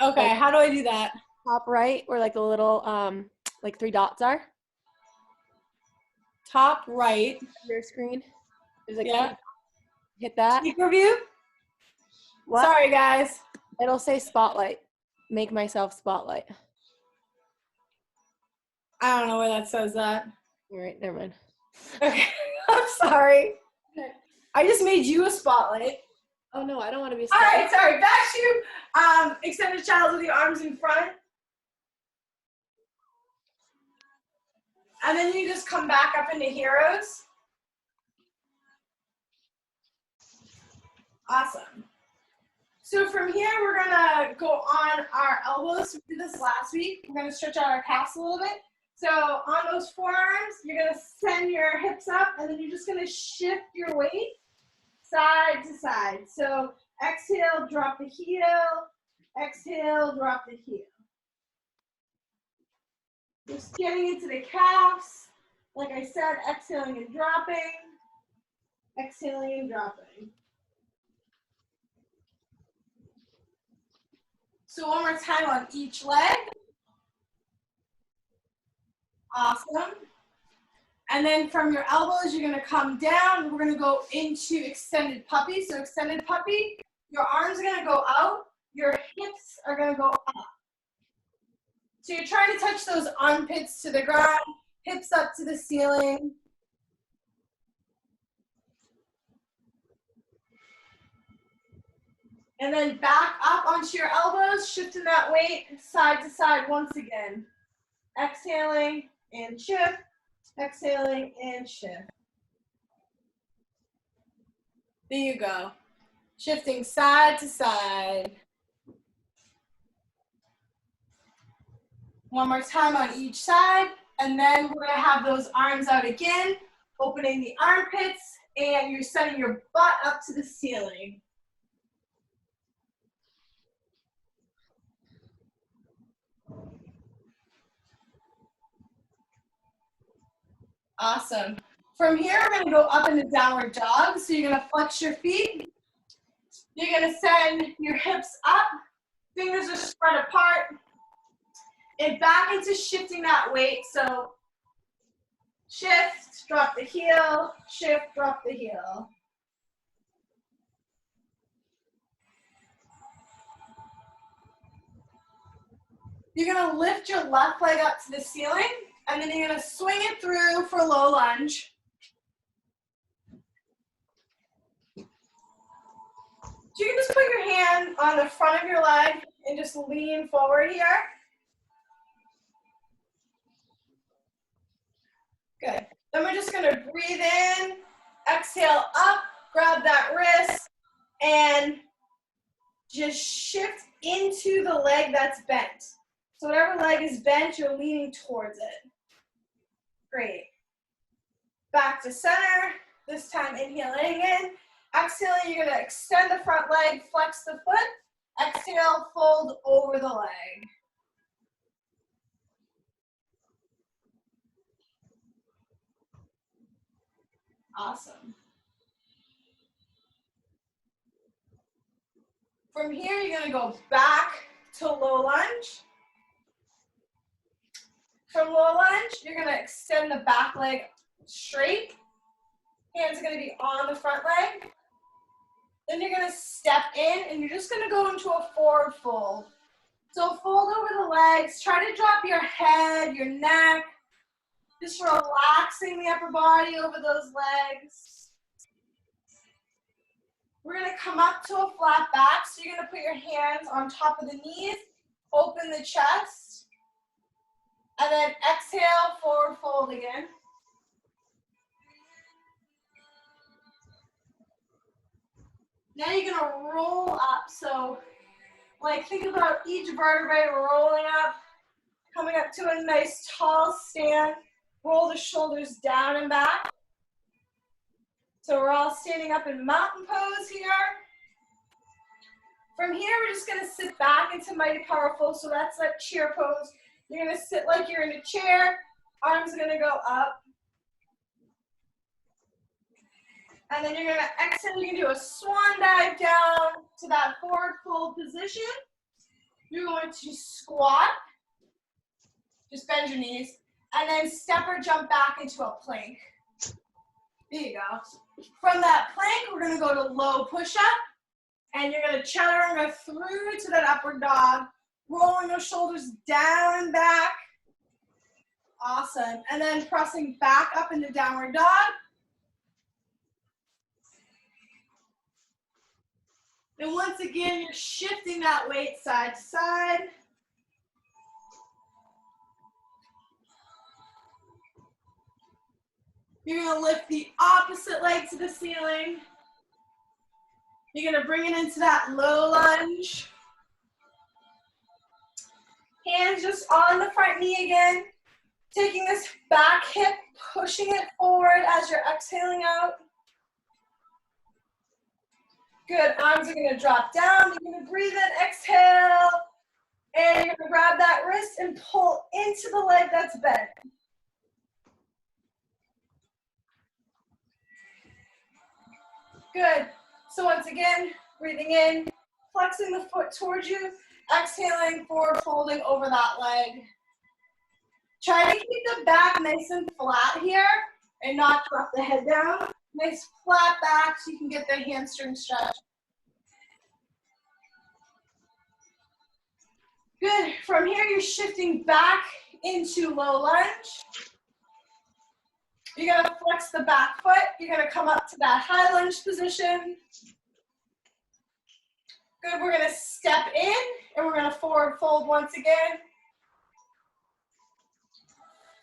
Okay, Like how do I do that? top right where like the little like 3 dots are. Top right. Your screen. There's like 3 Yeah. dots. Hit that. Speaker view? What? Sorry, guys. It'll say spotlight. Make myself spotlight. I don't know where that says that. All right, never mind. Okay, I'm sorry. I just made you a spotlight. Oh no, I don't want to be a All spotlight. right, sorry. Back to extended child with your arms in front. And then you just come back up into heroes. Awesome. So from here, we're gonna go on our elbows. We did this last week. We're gonna stretch out our calves a little bit. So on those forearms, you're gonna send your hips up, and then you're just gonna shift your weight side to side. So exhale, drop the heel. Exhale, drop the heel. Just getting into the calves. Like I said, exhaling and dropping. Exhaling and dropping. So one more time on each leg. Awesome. And then from your elbows, you're gonna come down. We're gonna go into extended puppy. So extended puppy, your arms are gonna go out, your hips are gonna go up. So you're trying to touch those armpits to the ground, hips up to the ceiling. And then back up onto your elbows, shifting that weight side to side once again. Exhaling and shift, exhaling and shift. There you go. Shifting side to side. One more time on each side, and then we're gonna have those arms out again, opening the armpits, and you're sending your butt up to the ceiling. Awesome. From here, we're gonna go up into downward dog. So you're gonna flex your feet. You're gonna send your hips up, fingers are spread apart, and back into shifting that weight. So shift, drop the heel, shift, drop the heel. You're gonna lift your left leg up to the ceiling, and then you're gonna swing it through for low lunge. So you can just put your hand on the front of your leg and just lean forward here. Good. Then we're just gonna breathe in, exhale up, grab that wrist, and just shift into the leg that's bent. So whatever leg is bent, you're leaning towards it. Great. Back to center, this time inhaling in. Exhaling, you're gonna extend the front leg, flex the foot. Exhale, fold over the leg. Awesome. From here, you're gonna go back to low lunge. From low lunge, you're gonna extend the back leg straight. Hands are gonna be on the front leg. Then you're gonna step in and you're just gonna go into a forward fold. So fold over the legs, try to drop your head, your neck, just relaxing the upper body over those legs. We're gonna come up to a flat back, so you're gonna put your hands on top of the knees, open the chest, and then exhale, forward fold again. Now you're gonna roll up, so like think about each vertebrae rolling up, coming up to a nice tall stand, roll the shoulders down and back. So we're all standing up in mountain pose here. From here, we're just gonna sit back into mighty powerful, so that's that chair pose. You're gonna sit like you're in a chair, arms are gonna go up. And then you're gonna exhale, you can do a swan dive down to that forward fold position. you're going to squat, just bend your knees, and then step or jump back into a plank. There you go. From that plank, we're gonna go to low push-up, and you're gonna chaturanga through to that upward dog, rolling those shoulders down and back. Awesome. And then pressing back up into downward dog. And once again, you're shifting that weight side to side. You're gonna lift the opposite leg to the ceiling. You're gonna bring it into that low lunge. Hands just on the front knee again. Taking this back hip, pushing it forward as you're exhaling out. Good, arms are gonna drop down. You're gonna breathe in, exhale. And you're gonna grab that wrist and pull into the leg that's bent. Good. So once again, breathing in, flexing the foot towards you, exhaling, forward folding over that leg. Try to keep the back nice and flat here and not drop the head down. Nice flat back so you can get the hamstring stretch. Good. From here, you're shifting back into low lunge. You're gonna flex the back foot. You're gonna come up to that high lunge position. Good, we're gonna step in and we're gonna forward fold once again.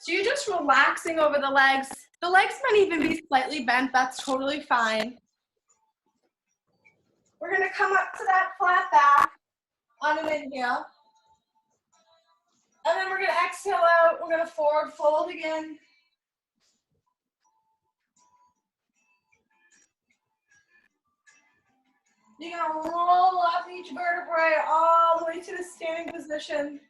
So you're just relaxing over the legs. The legs might even be slightly bent, that's totally fine. We're gonna come up to that flat back on an inhale. And then we're gonna exhale out, we're gonna forward fold again. You're gonna roll up each vertebrae all the way to the standing position.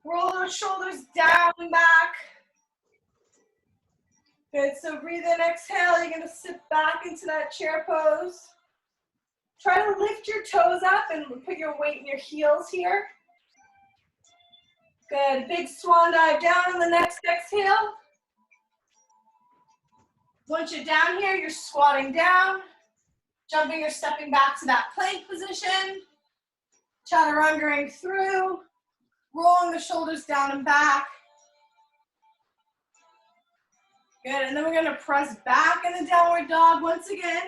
Roll those shoulders down and back. Good, so breathe in, exhale. You're gonna sit back into that chair pose. Try to lift your toes up and put your weight in your heels here. Good, big swan dive down on the next exhale. Once you're down here, you're squatting down. Jumping or stepping back to that plank position. Chaturangaing through. Rolling the shoulders down and back. Good, and then we're gonna press back in the downward dog once again.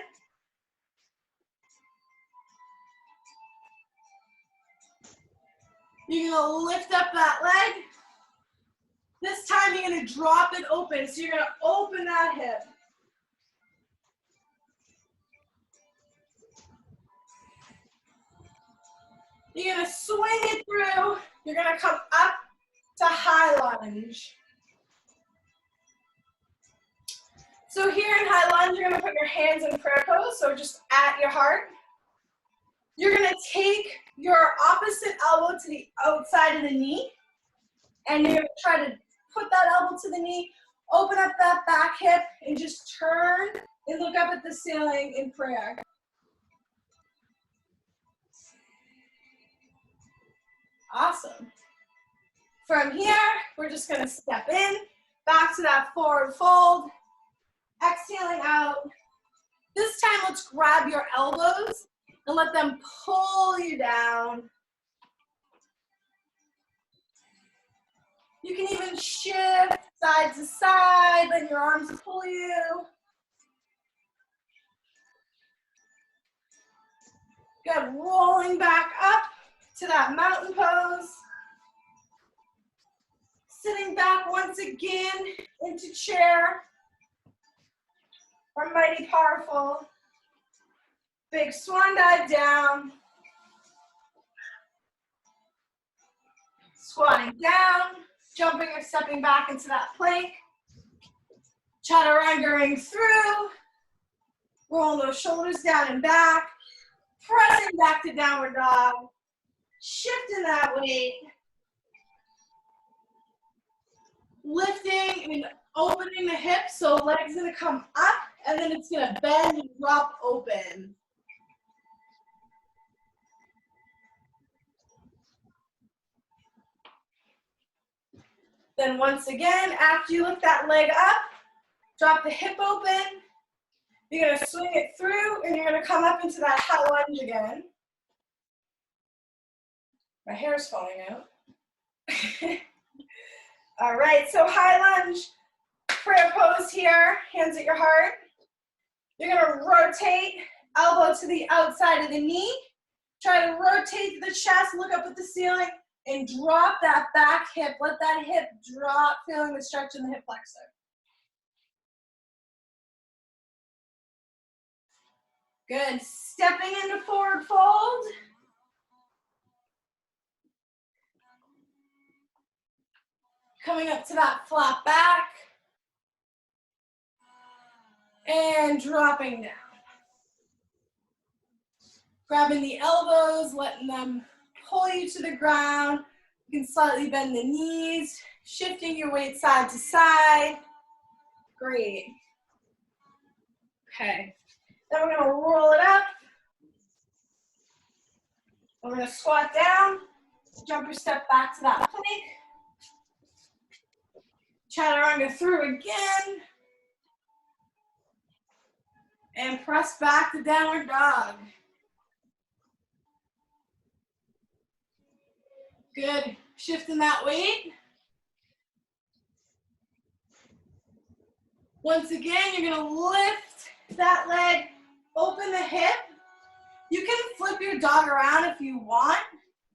You're gonna lift up that leg. This time you're gonna drop it open. So you're gonna open that hip. You're gonna swing it through. You're gonna come up to high lunge. So here in high lunge, you're gonna put your hands in prayer pose, so just at your heart. You're gonna take your opposite elbow to the outside of the knee, and you're gonna try to put that elbow to the knee, open up that back hip, and just turn and look up at the ceiling in prayer. Awesome. From here, we're just gonna step in, back to that forward fold, exhaling out. This time, let's grab your elbows and let them pull you down. You can even shift side to side, let your arms pull you. Good, rolling back up to that mountain pose. Sitting back once again into chair. Or mighty powerful. Big swan dive down. Squatting down, jumping or stepping back into that plank. Chaturangaing through. Rolling those shoulders down and back. Pressing back to downward dog. Shifting that weight. Lifting and opening the hips, so legs gonna come up and then it's gonna bend and drop open. Then once again, after you lift that leg up, drop the hip open. You're gonna swing it through and you're gonna come up into that high lunge again. My hair's falling out. All right, so high lunge, prayer pose here, hands at your heart. You're gonna rotate, elbow to the outside of the knee. Try to rotate the chest, look up at the ceiling, and drop that back hip. Let that hip drop, feeling the stretch in the hip flexor. Good, stepping into forward fold. Coming up to that flat back. And dropping down. Grabbing the elbows, letting them pull you to the ground. You can slightly bend the knees, shifting your weight side to side. Great. Okay. Then we're gonna roll it up. We're gonna squat down, jump or step back to that plank. Chaturanga through again. And press back to downward dog. Good, shifting that weight. Once again, you're gonna lift that leg, open the hip. You can flip your dog around if you want.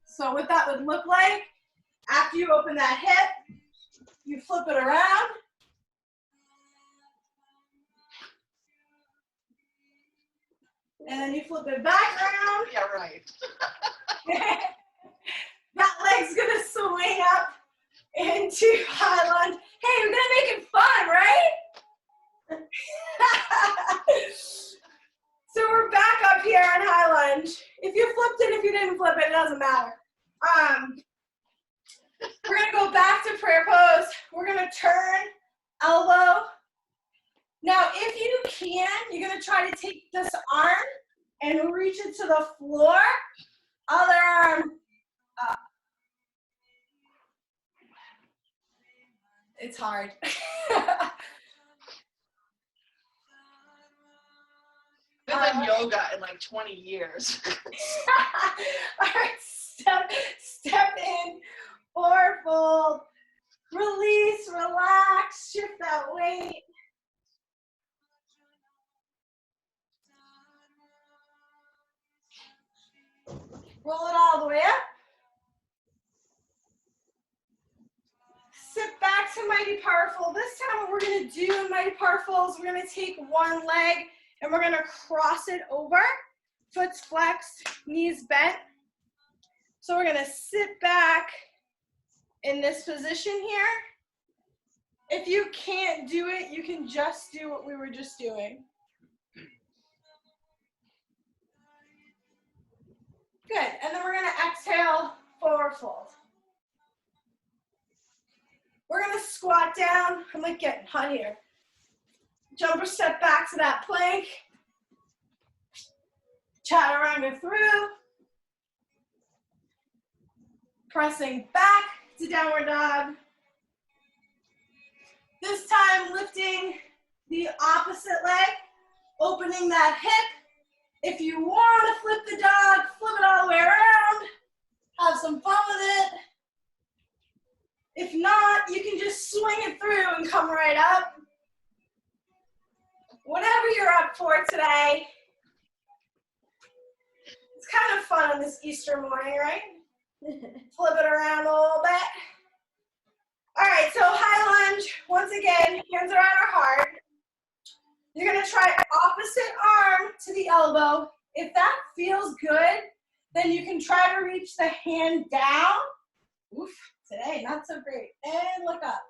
So what that would look like, after you open that hip, you flip it around. And then you flip it back around. Yeah, right. That leg's gonna swing up into high lunge. Hey, we're gonna make it fun, right? So we're back up here on high lunge. If you flipped it, if you didn't flip it, it doesn't matter. We're gonna go back to prayer pose. We're gonna turn, elbow. Now, if you can, you're gonna try to take this arm and reach it to the floor. Other arm up. It's hard. I've been yoga in like 20 years. All right, step in, forward fold, release, relax, shift that weight. Roll it all the way up. Sit back to mighty powerful. This time what we're gonna do in mighty powerful is we're gonna take one leg and we're gonna cross it over. Foot's flexed, knees bent. So we're gonna sit back in this position here. If you can't do it, you can just do what we were just doing. Good, and then we're gonna exhale, forward fold. We're gonna squat down. I'm like getting hot here. Jump or step back to that plank. Chaturanga through. Pressing back to downward dog. This time lifting the opposite leg, opening that hip. If you want to flip the dog, flip it all the way around. Have some fun with it. If not, you can just swing it through and come right up. Whatever you're up for today. It's kind of fun on this Easter morning, right? Flip it around a little bit. All right, so high lunge. Once again, hands around our heart. You're gonna try opposite arm to the elbow. If that feels good, then you can try to reach the hand down. Oof, today, not so great. And look up.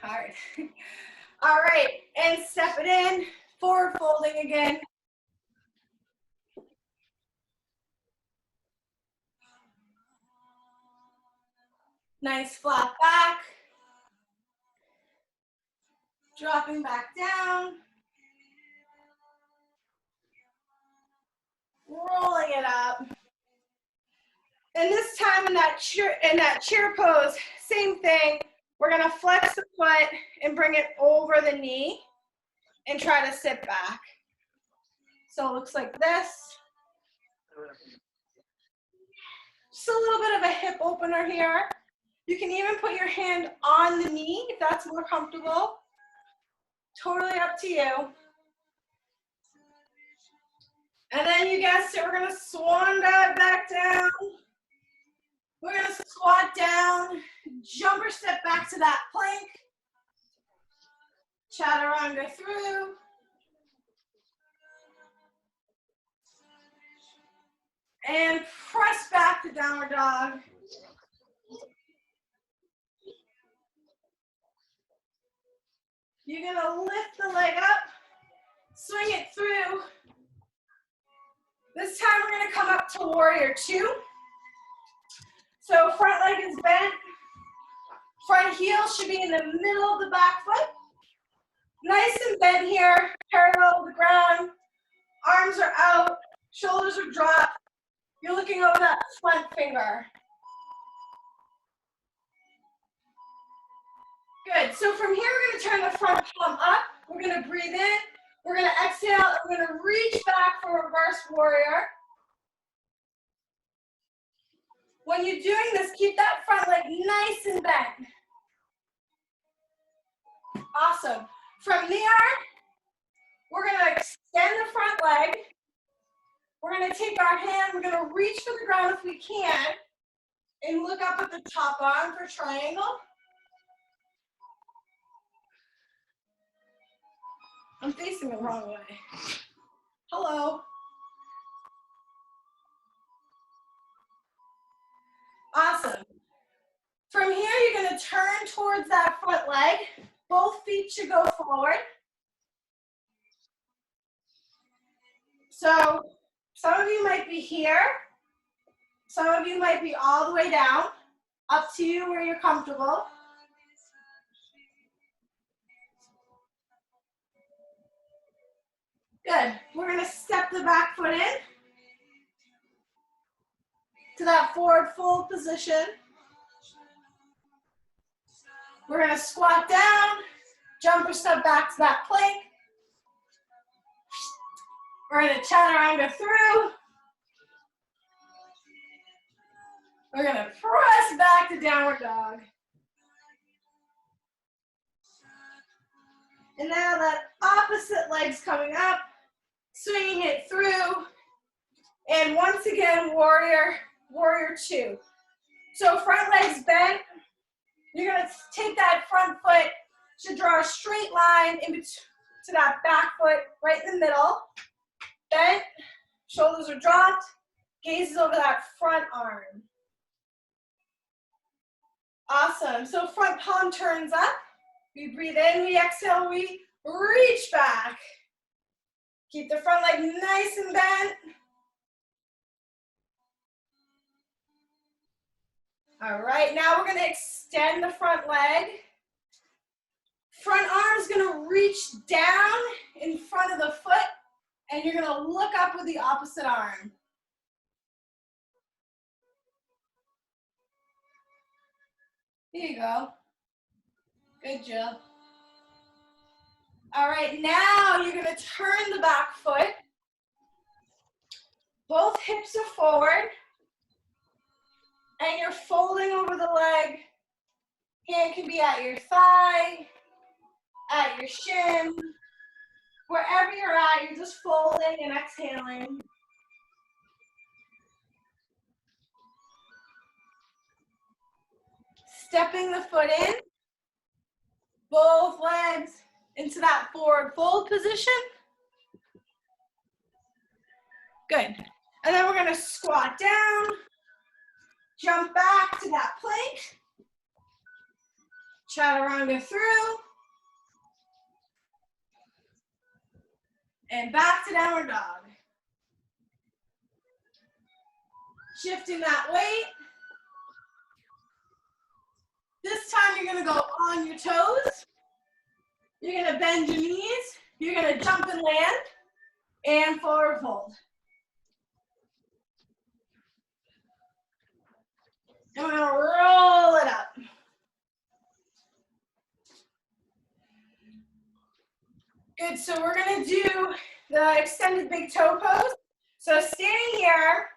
Hard. All right, and step it in, forward folding again. Nice flat back. Dropping back down. rolling it up. And this time in that chair pose, same thing. We're gonna flex the foot and bring it over the knee and try to sit back. So it looks like this. Just a little bit of a hip opener here. You can even put your hand on the knee if that's more comfortable. Totally up to you. And then you guessed it, we're gonna swan dive back down. We're gonna squat down, jumper step back to that plank. Chaturanga through. And press back to downward dog. You're gonna lift the leg up, swing it through. This time we're gonna come up to warrior two. So front leg is bent. Front heel should be in the middle of the back foot. Nice and bent here, parallel to the ground. Arms are out, shoulders are dropped. You're looking over that front finger. Good, so from here we're gonna turn the front palm up. We're gonna breathe in. We're gonna exhale, and we're gonna reach back for reverse warrior. When you're doing this, keep that front leg nice and bent. Awesome. From there, we're gonna extend the front leg. We're gonna take our hand, we're gonna reach for the ground if we can, and look up at the top arm for triangle. I'm facing the wrong way. Hello. Awesome. From here, you're gonna turn towards that front leg. Both feet should go forward. So some of you might be here. Some of you might be all the way down. Up to you where you're comfortable. Good. We're gonna step the back foot in to that forward fold position. We're gonna squat down, jumper step back to that plank. We're gonna chaturanga through. We're gonna press back to downward dog. And now that opposite leg's coming up, swinging it through. And once again, warrior two. So front leg's bent. You're gonna take that front foot to draw a straight line in between to that back foot right in the middle. Bent, shoulders are dropped, gaze over that front arm. Awesome, so front palm turns up. We breathe in, we exhale, we reach back. Keep the front leg nice and bent. All right, now we're gonna extend the front leg. Front arm is gonna reach down in front of the foot, and you're gonna look up with the opposite arm. Here you go. Good job. All right, now you're gonna turn the back foot. Both hips are forward. And you're folding over the leg. Hand can be at your thigh, at your shin. Wherever you're at, you're just folding and exhaling. Stepping the foot in. Both legs into that forward fold position. Good. And then we're going to squat down. Jump back to that plank. Chaturanga through. And back to downward dog. Shifting that weight. This time you're gonna go on your toes. You're gonna bend your knees. You're gonna jump and land. And forward fold. And we're gonna roll it up. Good, so we're gonna do the extended big toe pose. So standing here,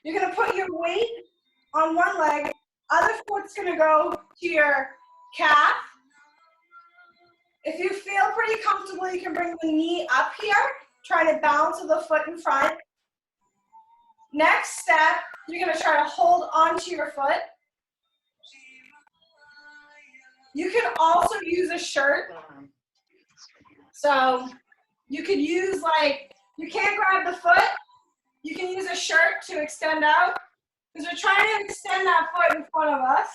you're gonna put your weight on one leg, other foot's gonna go to your calf. If you feel pretty comfortable, you can bring the knee up here, try to balance with the foot in front. Next step, you're gonna try to hold onto your foot. You can also use a shirt. So you could use you can't grab the foot, you can use a shirt to extend out, because we're trying to extend that foot in front of us.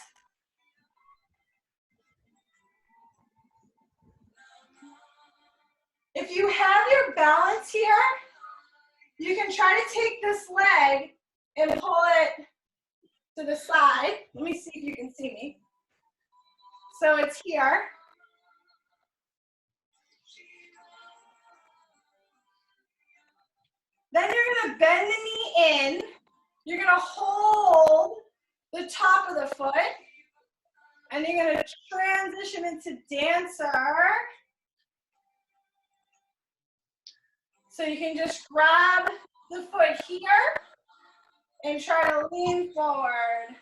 If you have your balance here, you can try to take this leg and pull it to the side. Let me see if you can see me. So it's here. Then you're gonna bend the knee in. You're gonna hold the top of the foot. And you're gonna transition into dancer. So you can just grab the foot here and try to lean forward.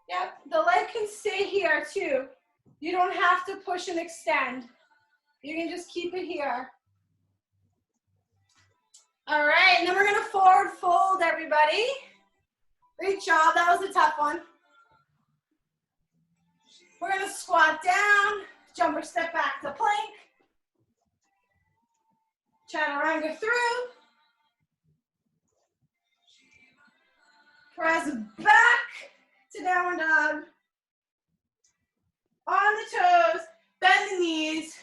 Yep, the leg can stay here too. You don't have to push and extend. You can just keep it here. All right, and then we're gonna forward fold, everybody. Great job, that was a tough one. We're gonna squat down, jumper step back to plank. Chaturanga through. Press back to downward dog. On the toes, bend the knees,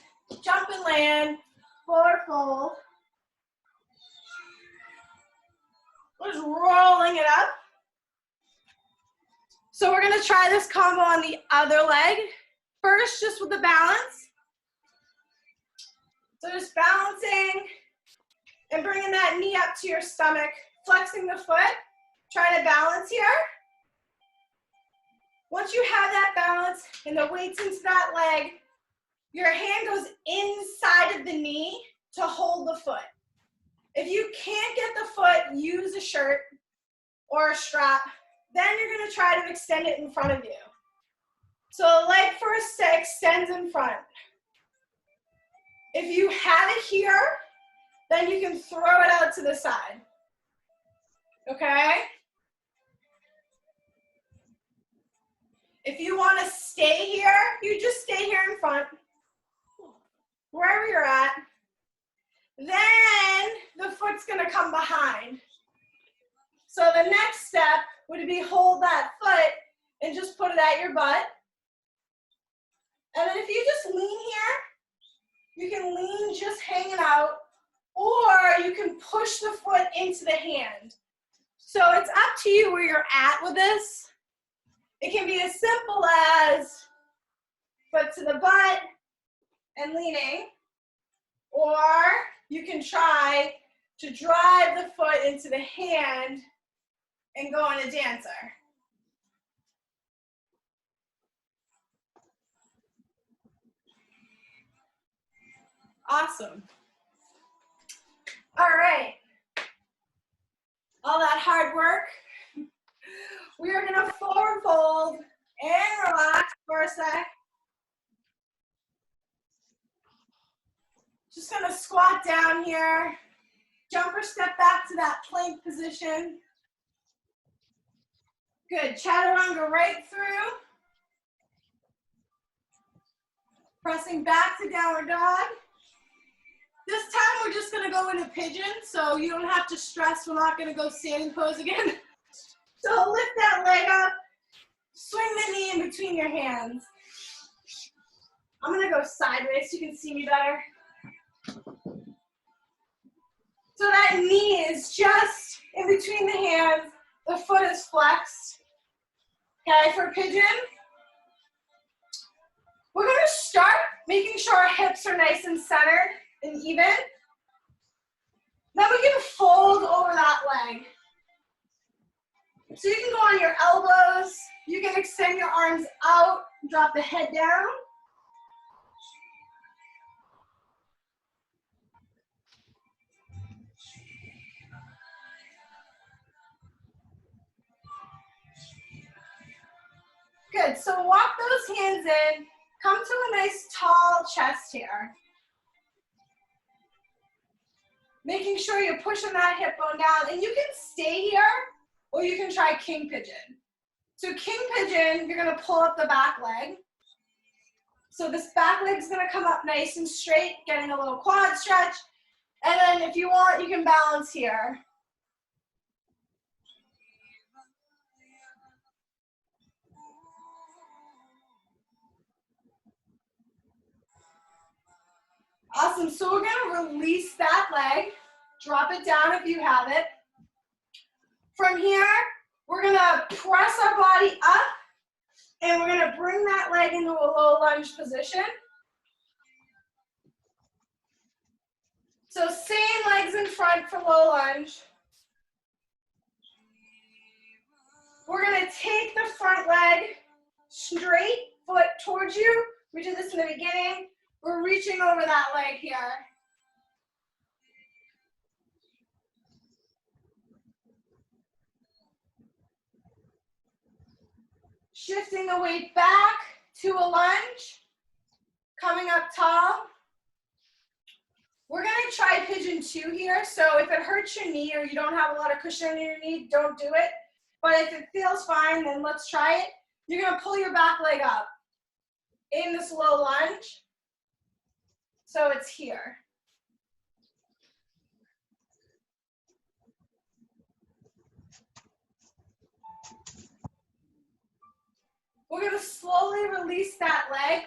jump and land, forward fold. We're just rolling it up. So we're gonna try this combo on the other leg. First, just with the balance. So just balancing and bringing that knee up to your stomach, flexing the foot, try to balance here. Once you have that balance and the weight's into that leg, your hand goes inside of the knee to hold the foot. If you can't get the foot, use a shirt or a strap. Then you're gonna try to extend it in front of you. So the leg first extends in front. If you have it here, then you can throw it out to the side. Okay? If you want to stay here, you just stay here in front, wherever you're at. Then the foot's gonna come behind. So the next step would be hold that foot and just put it at your butt. And then if you just lean here, you can lean just hanging out, or you can push the foot into the hand. So it's up to you where you're at with this. It can be as simple as foot to the butt and leaning, or you can try to drive the foot into the hand and go on a dancer. Awesome. All right. All that hard work. We are gonna forward fold and relax for a sec. Just gonna squat down here. Jumper step back to that plank position. Good, chaturanga right through. Pressing back to downward dog. This time we're just gonna go into pigeon, so you don't have to stress. We're not gonna go standing pose again. So lift that leg up, swing the knee in between your hands. I'm gonna go sideways so you can see me better. So that knee is just in between the hands, the foot is flexed. Okay, for pigeon, we're gonna start making sure our hips are nice and centered and even. Then we can fold over that leg. So you can go on your elbows, you can extend your arms out, drop the head down. Good, so walk those hands in, come to a nice tall chest here. Making sure you're pushing that hip bone down, and you can stay here, or you can try king pigeon. So king pigeon, you're gonna pull up the back leg. So this back leg's gonna come up nice and straight, getting a little quad stretch. And then if you want, you can balance here. Awesome, so we're gonna release that leg, drop it down if you have it. From here, we're gonna press our body up, and we're gonna bring that leg into a low lunge position. So same legs in front for low lunge. We're gonna take the front leg straight, foot towards you. We did this in the beginning. We're reaching over that leg here. Shifting the weight back to a lunge, coming up tall. We're gonna try pigeon 2 here, so if it hurts your knee or you don't have a lot of cushion in your knee, don't do it. But if it feels fine, then let's try it. You're gonna pull your back leg up in this low lunge. So it's here. We're gonna slowly release that leg,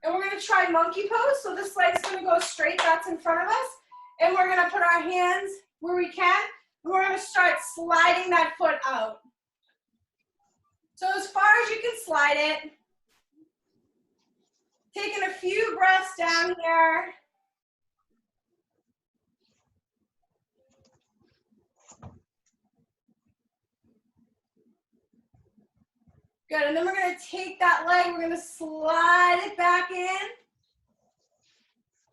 and we're gonna try monkey pose. So this leg's gonna go straight, that's in front of us. And we're gonna put our hands where we can, and we're gonna start sliding that foot out. So as far as you can slide it, taking a few breaths down here. Good, and then we're gonna take that leg, we're gonna slide it back in,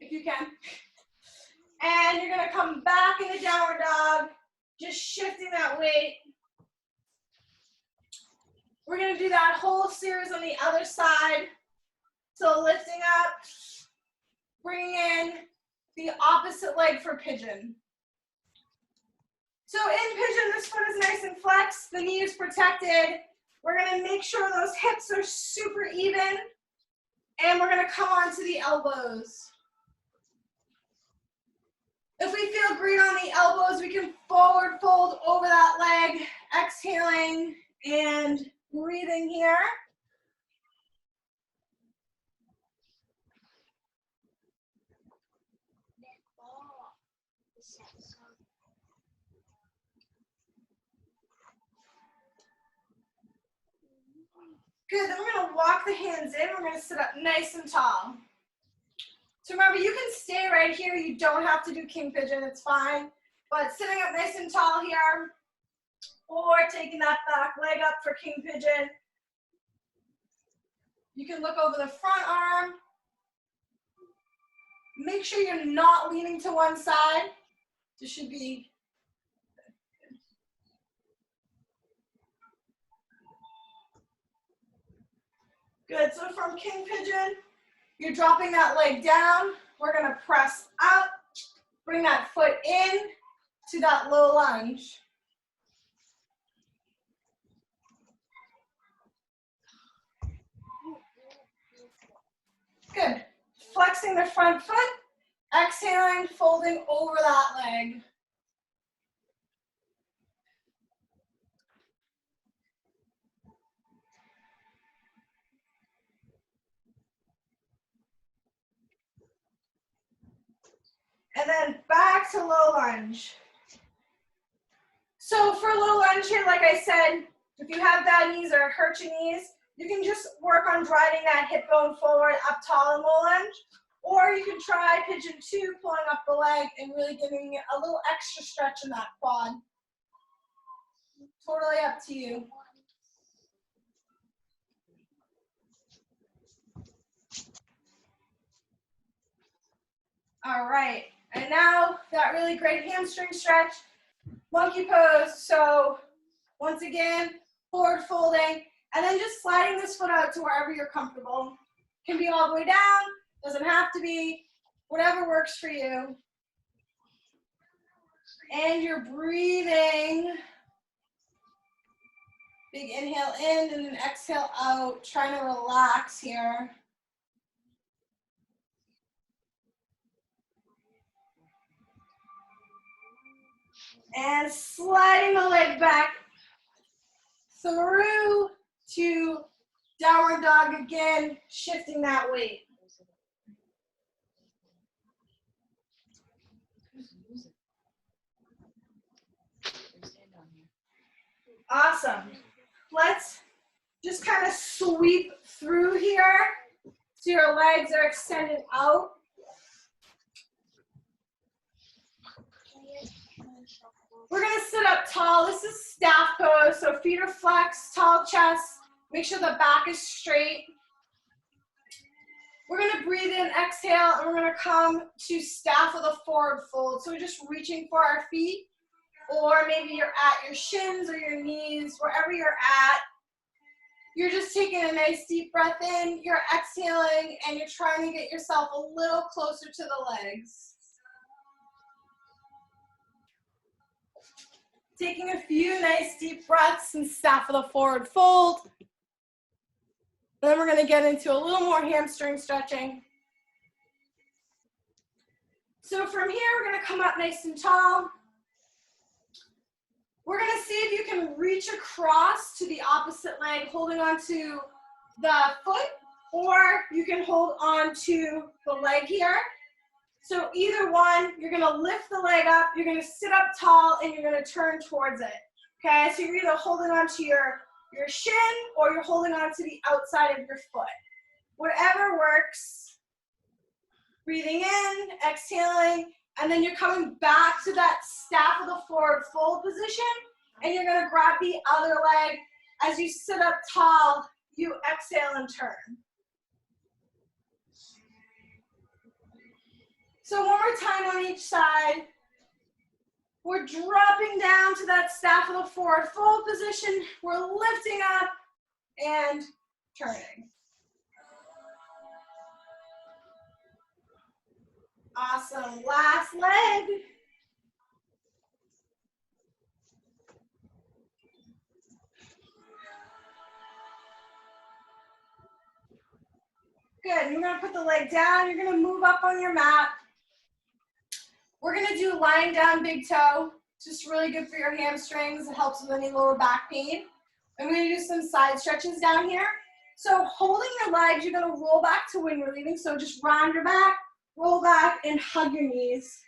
if you can. And you're gonna come back into downward dog, just shifting that weight. We're gonna do that whole series on the other side. So lifting up, bringing in the opposite leg for pigeon. So in pigeon, this foot is nice and flexed, the knee is protected. We're gonna make sure those hips are super even, and we're gonna come onto the elbows. If we feel great on the elbows, we can forward fold over that leg, exhaling and breathing here. Good, then we're gonna walk the hands in. We're gonna sit up nice and tall. So remember, you can stay right here. You don't have to do king pigeon, it's fine. But sitting up nice and tall here, or taking that back leg up for king pigeon. You can look over the front arm. Make sure you're not leaning to one side. This should be good. So from king pigeon, you're dropping that leg down. We're gonna press up, bring that foot in to that low lunge. Good. Flexing the front foot, exhaling, folding over that leg. And then back to low lunge. So for low lunge here, like I said, if you have bad knees or hurt your knees, you can just work on driving that hip bone forward up tall in low lunge. Or you can try pigeon 2, pulling up the leg and really giving it a little extra stretch in that quad. Totally up to you. All right, and now that really great hamstring stretch, monkey pose. So once again, forward folding, and then just sliding this foot out to wherever you're comfortable. Can be all the way down, doesn't have to be, whatever works for you. And you're breathing. Big inhale in and then exhale out, trying to relax here. And sliding the leg back through to downward dog again, shifting that weight. Awesome. Let's just kind of sweep through here so your legs are extended out. We're going to sit up tall. This is staff pose, so feet are flexed, tall chest. Make sure the back is straight. We're going to breathe in, exhale, and we're going to come to staff with a forward fold. So we're just reaching for our feet, or maybe you're at your shins or your knees, wherever you're at. You're just taking a nice deep breath in, you're exhaling, and you're trying to get yourself a little closer to the legs. Taking a few nice deep breaths and staff with a forward fold. Then we're going to get into a little more hamstring stretching. So from here, we're going to come up nice and tall. We're going to see if you can reach across to the opposite leg, holding onto the foot, or you can hold on to the leg here. So either one, you're going to lift the leg up, you're going to sit up tall, and you're going to turn towards it. Okay, so you're either holding onto your shin or you're holding onto the outside of your foot. Whatever works. Breathing in, exhaling, and then you're coming back to that staff of the forward fold position, and you're going to grab the other leg. As you sit up tall, you exhale and turn. So one more time on each side. We're dropping down to that staff of the forward fold position. We're lifting up and turning. Awesome. Last leg. Good. You're going to put the leg down. You're going to move up on your mat. We're going to do lying down big toe. Just really good for your hamstrings. It helps with any lower back pain. I'm going to do some side stretches down here. So holding your legs, you're going to roll back to when you're leaving. So just round your back, roll back, and hug your knees.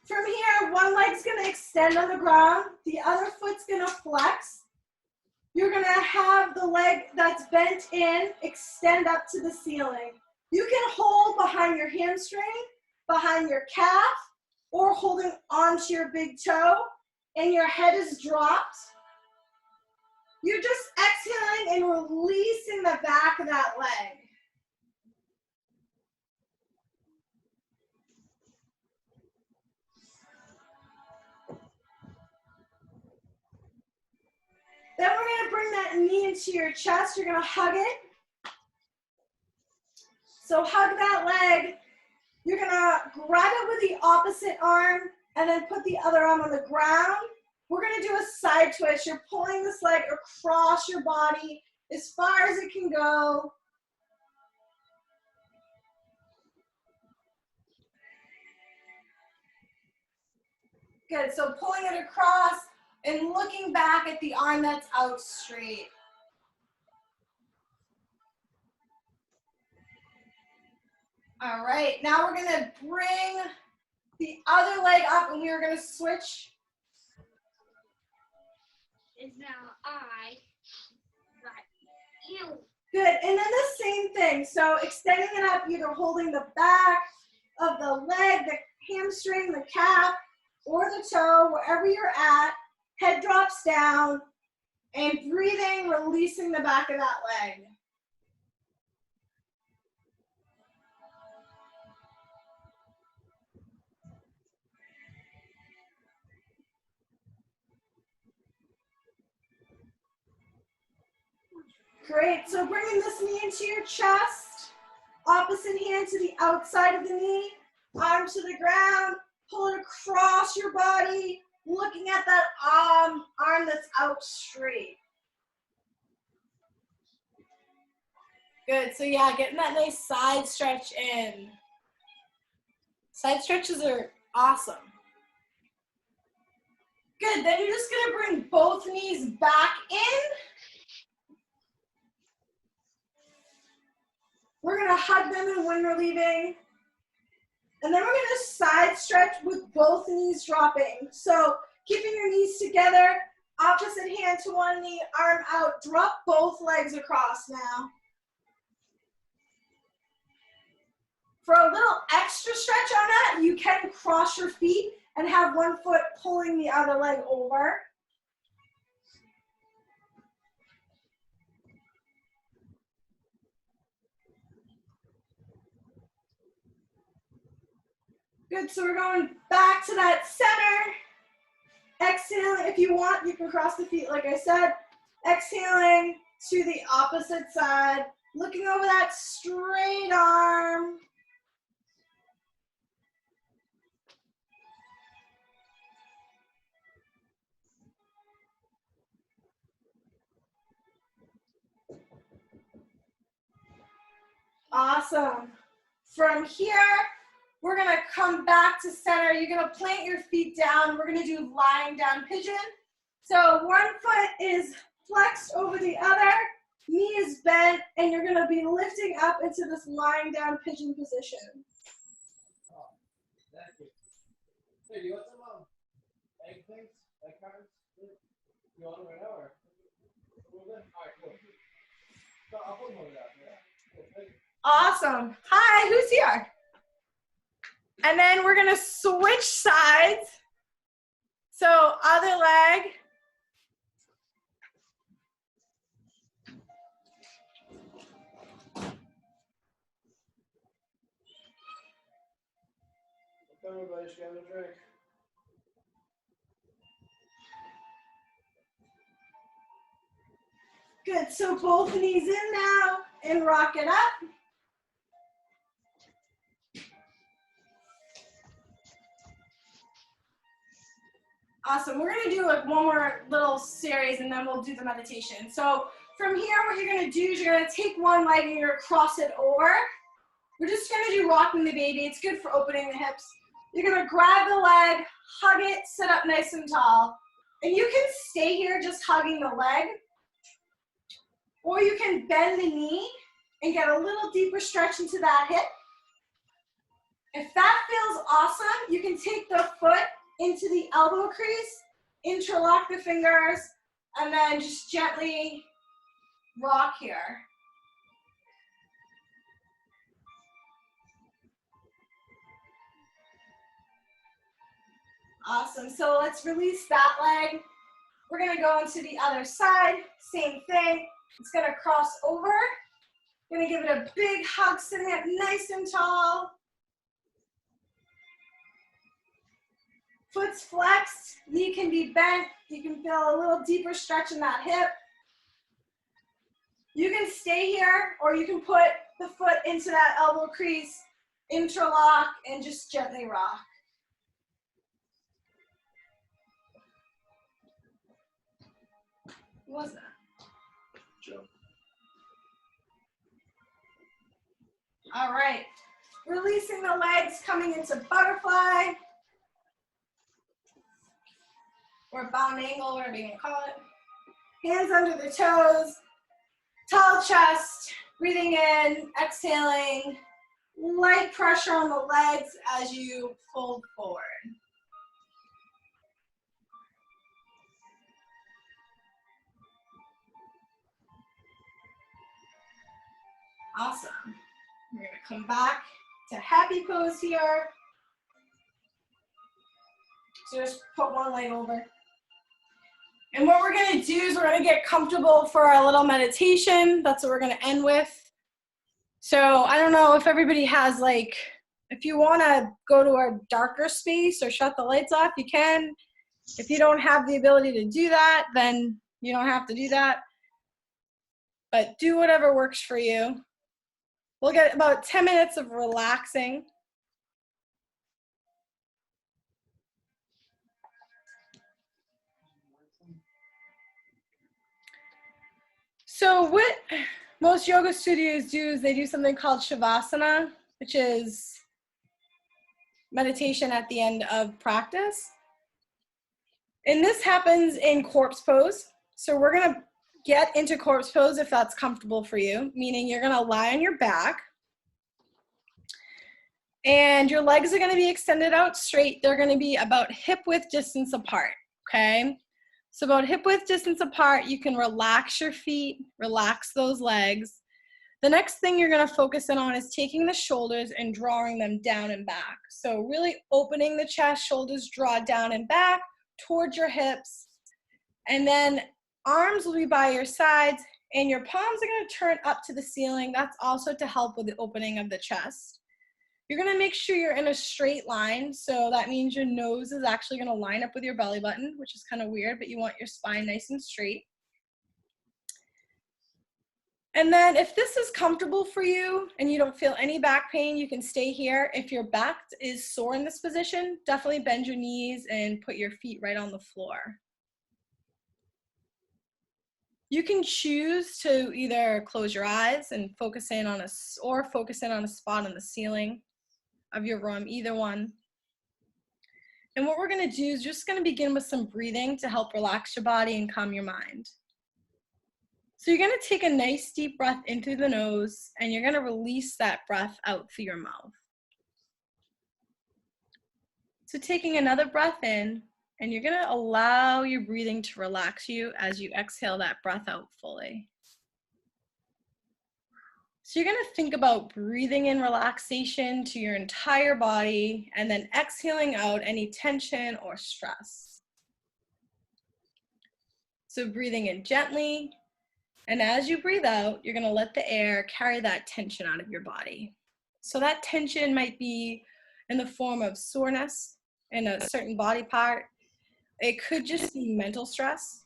From here, one leg's going to extend on the ground. The other foot's going to flex. You're going to have the leg that's bent in extend up to the ceiling. You can hold behind your hamstring, behind your calf, or holding onto your big toe, and your head is dropped. You're just exhaling and releasing the back of that leg. Then we're going to bring that knee into your chest. You're going to hug it. So hug that leg. You're going to grab it with the opposite arm and then put the other arm on the ground. We're going to do a side twist. You're pulling this leg across your body as far as it can go. Good. So pulling it across and looking back at the arm that's out straight. All right, now we're gonna bring the other leg up and we are gonna switch. Is now I got you. Good, and then the same thing. So extending it up, either holding the back of the leg, the hamstring, the calf, or the toe, wherever you're at. Head drops down, and breathing, releasing the back of that leg. Great, so bringing this knee into your chest, opposite hand to the outside of the knee, arm to the ground, pull it across your body, looking at that arm that's out straight. Good, so yeah, getting that nice side stretch in. Side stretches are awesome. Good, then you're just gonna bring both knees back in. We're gonna hug them in when we're leaving. And then we're gonna side stretch with both knees dropping. So keeping your knees together, opposite hand to one knee, arm out, drop both legs across now. For a little extra stretch on that, you can cross your feet and have one foot pulling the other leg over. Good, so we're going back to that center. Exhaling, if you want, you can cross the feet like I said. Exhaling to the opposite side, looking over that straight arm. Awesome. From here, we're gonna come back to center. You're gonna plant your feet down. We're gonna do lying down pigeon. So one foot is flexed over the other, knee is bent, and you're gonna be lifting up into this lying down pigeon position. Oh, thank you. Hey, do you want some egg things? Egg cards? You want them right now or? All right, cool. So I'll put them over there. Yeah. Cool, thank you. Awesome. Hi, who's here? And then we're gonna switch sides. So other leg. Everybody should have a drink. Good, so both knees in now and rock it up. Awesome, we're gonna do like one more little series and then we'll do the meditation. So from here, what you're gonna do is you're gonna take one leg and you're gonna cross it over. We're just gonna do rocking the baby. It's good for opening the hips. You're gonna grab the leg, hug it, sit up nice and tall. And you can stay here just hugging the leg, or you can bend the knee and get a little deeper stretch into that hip. If that feels awesome, you can take the foot into the elbow crease, interlock the fingers, and then just gently rock here. Awesome, so let's release that leg. We're gonna go into the other side, same thing. It's gonna cross over. Gonna give it a big hug, sitting up nice and tall. Foot's flexed, knee can be bent. You can feel a little deeper stretch in that hip. You can stay here, or you can put the foot into that elbow crease, interlock, and just gently rock. What was that? Joe. All right, releasing the legs, coming into butterfly, or bound angle, whatever you want to call it. Hands under the toes, tall chest, breathing in, exhaling, light pressure on the legs as you fold forward. Awesome. We're gonna come back to happy pose here. So just put one leg over. And what we're gonna do is we're gonna get comfortable for our little meditation. That's what we're gonna end with. So I don't know if everybody has like, if you wanna go to a darker space or shut the lights off, you can. If you don't have the ability to do that, then you don't have to do that. But do whatever works for you. We'll get about 10 minutes of relaxing. So what most yoga studios do is they do something called Shavasana, which is meditation at the end of practice. And this happens in corpse pose. So we're gonna get into corpse pose if that's comfortable for you, meaning you're gonna lie on your back and your legs are gonna be extended out straight. They're gonna be about hip width distance apart, okay? So about hip width distance apart, you can relax your feet, relax those legs. The next thing you're gonna focus in on is taking the shoulders and drawing them down and back. So really opening the chest, shoulders draw down and back towards your hips. And then arms will be by your sides and your palms are gonna turn up to the ceiling. That's also to help with the opening of the chest. You're gonna make sure you're in a straight line. So that means your nose is actually gonna line up with your belly button, which is kind of weird, but you want your spine nice and straight. And then if this is comfortable for you and you don't feel any back pain, you can stay here. If your back is sore in this position, definitely bend your knees and put your feet right on the floor. You can choose to either close your eyes and focus in on a spot on the ceiling of your room, either one. And what we're gonna do is just gonna begin with some breathing to help relax your body and calm your mind. So you're gonna take a nice deep breath in through the nose and you're gonna release that breath out through your mouth. So taking another breath in, and you're gonna allow your breathing to relax you as you exhale that breath out fully. So you're gonna think about breathing in relaxation to your entire body and then exhaling out any tension or stress. So breathing in gently, and as you breathe out, you're gonna let the air carry that tension out of your body. So that tension might be in the form of soreness in a certain body part. It could just be mental stress,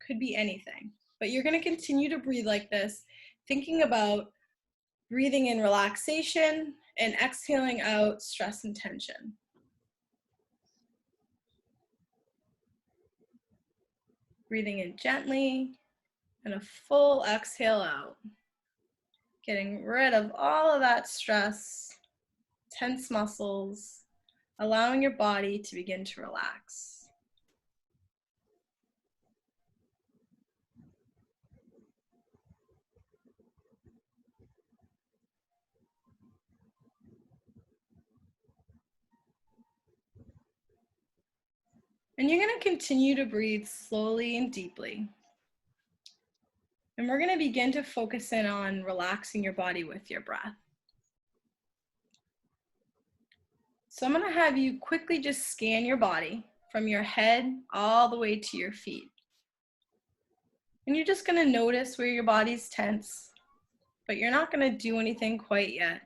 could be anything. But you're gonna continue to breathe like this, thinking about breathing in relaxation and exhaling out stress and tension. Breathing in gently and a full exhale out. Getting rid of all of that stress, tense muscles, allowing your body to begin to relax. And you're going to continue to breathe slowly and deeply. And we're going to begin to focus in on relaxing your body with your breath. So I'm going to have you quickly just scan your body from your head all the way to your feet. And you're just going to notice where your body's tense, but you're not going to do anything quite yet.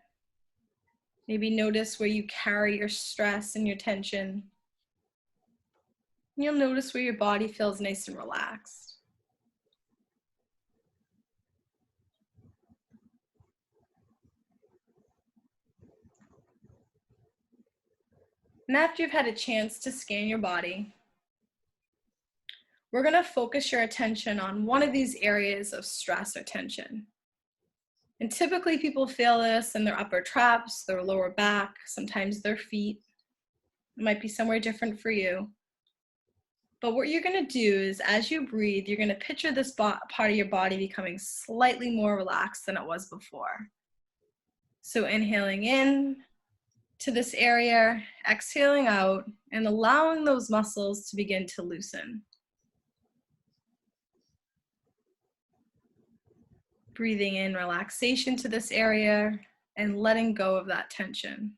Maybe notice where you carry your stress and your tension. And you'll notice where your body feels nice and relaxed. And after you've had a chance to scan your body, we're going to focus your attention on one of these areas of stress or tension. And typically people feel this in their upper traps, their lower back, sometimes their feet. It might be somewhere different for you. But what you're going to do is as you breathe, you're going to picture this part of your body becoming slightly more relaxed than it was before. So inhaling in to this area, exhaling out, and allowing those muscles to begin to loosen. Breathing in relaxation to this area and letting go of that tension.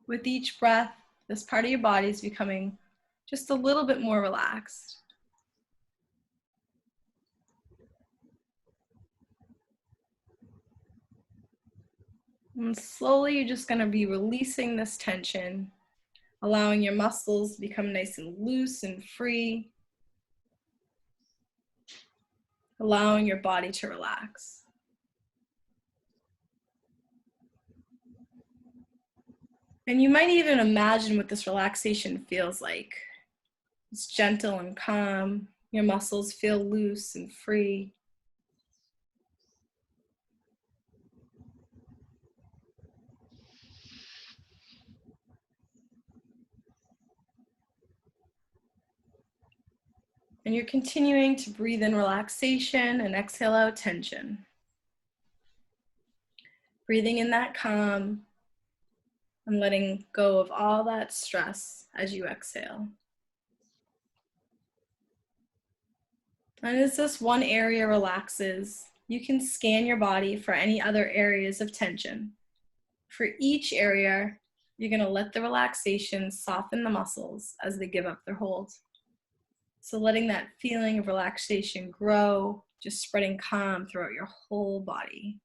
With each breath, this part of your body is becoming just a little bit more relaxed. And slowly, you're just going to be releasing this tension, allowing your muscles to become nice and loose and free, allowing your body to relax. And you might even imagine what this relaxation feels like. It's gentle and calm. Your muscles feel loose and free. And you're continuing to breathe in relaxation and exhale out tension. Breathing in that calm and letting go of all that stress as you exhale. And as this one area relaxes, you can scan your body for any other areas of tension. For each area, you're going to let the relaxation soften the muscles as they give up their hold. So letting that feeling of relaxation grow, just spreading calm throughout your whole body.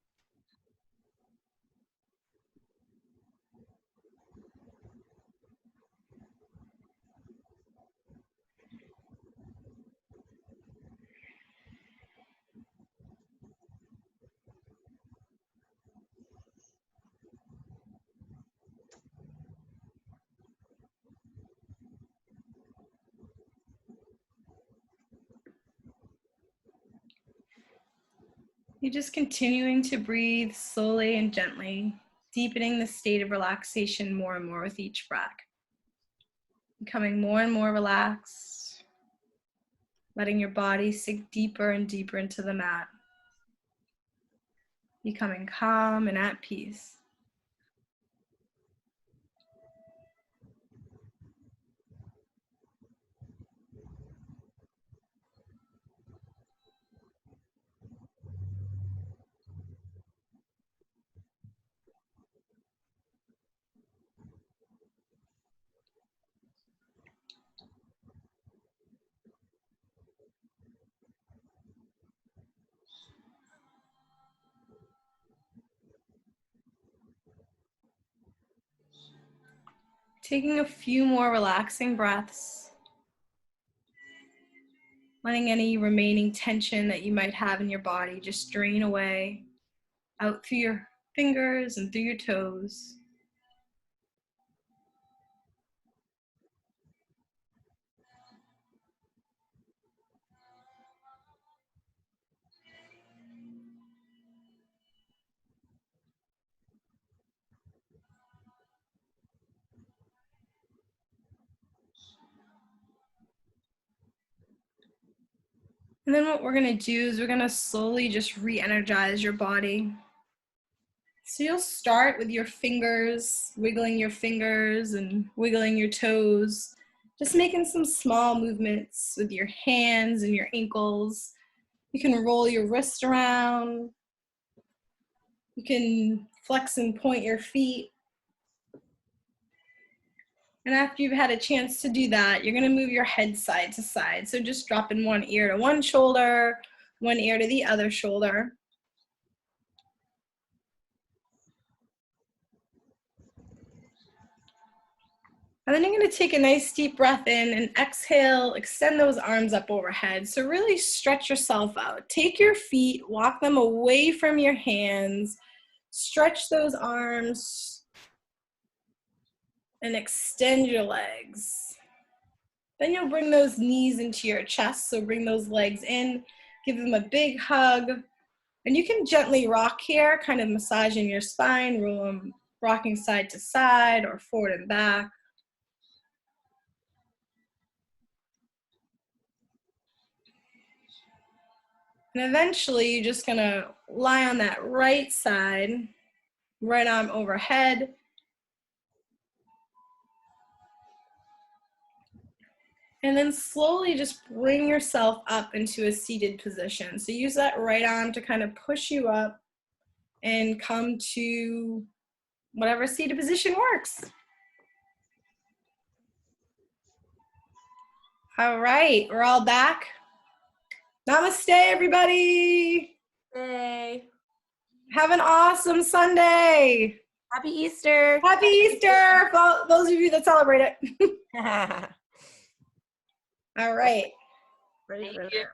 You're just continuing to breathe slowly and gently, deepening the state of relaxation more and more with each breath. Becoming more and more relaxed, letting your body sink deeper and deeper into the mat. Becoming calm and at peace. Taking a few more relaxing breaths, letting any remaining tension that you might have in your body just drain away, out through your fingers and through your toes. And then what we're gonna do is we're gonna slowly just re-energize your body. So you'll start with your fingers, wiggling your fingers and wiggling your toes, just making some small movements with your hands and your ankles. You can roll your wrist around. You can flex and point your feet. And after you've had a chance to do that, you're gonna move your head side to side. So just dropping one ear to one shoulder, one ear to the other shoulder. And then you're gonna take a nice deep breath in and exhale, extend those arms up overhead. So really stretch yourself out. Take your feet, walk them away from your hands, stretch those arms, and extend your legs. Then you'll bring those knees into your chest, so bring those legs in, give them a big hug, and you can gently rock here, kind of massaging your spine, rocking side to side or forward and back. And eventually, you're just gonna lie on that right side, right arm overhead. And then slowly just bring yourself up into a seated position. So use that right arm to kind of push you up and come to whatever seated position works. All right, we're all back. Namaste, everybody. Hey. Have an awesome Sunday. Happy Easter. Happy Easter for those of you that celebrate it. All right. Ready for Thank you.